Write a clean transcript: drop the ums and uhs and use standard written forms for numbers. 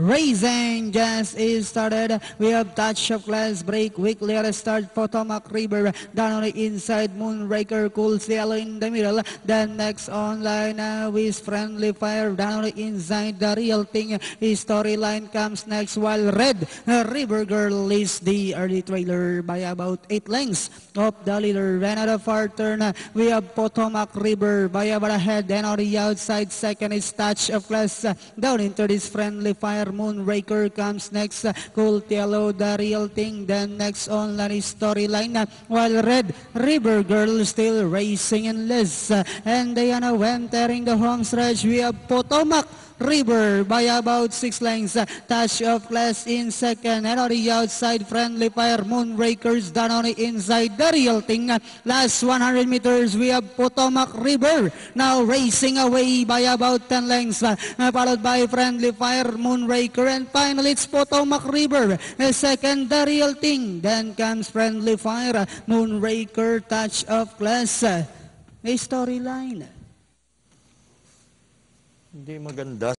Racing just is started. We have touch of class break. Weekly at the start. Potomac River down on the inside. Moonraker, Cool Cielo in the middle. Then next online is Friendly Fire down on the inside. The Real Thing storyline comes next, while Red River Girl is the early trailer by about 8 lengths of the leader. And at the far turn, we have Potomac River by about ahead. And on the outside, second is Touch of Class. Down into this Friendly Fire. Moonraker comes next. Cool Cielo, The Real Thing. Then next online is storyline, while Red River Girl still racing in less. And they are now entering the home stretch. We have Potomac River by about 6 lengths. Touch of Class in second. And on the outside, Friendly Fire. Moonrakers down on the inside. The Real Thing. Last 100 meters, we have Potomac River now racing away by about 10 lengths. Followed by Friendly Fire, Moonraker, and finally it's Potomac River. Second, The Real Thing. Then comes Friendly Fire, Moonraker, Touch of Class. May storyline. Hindi maganda.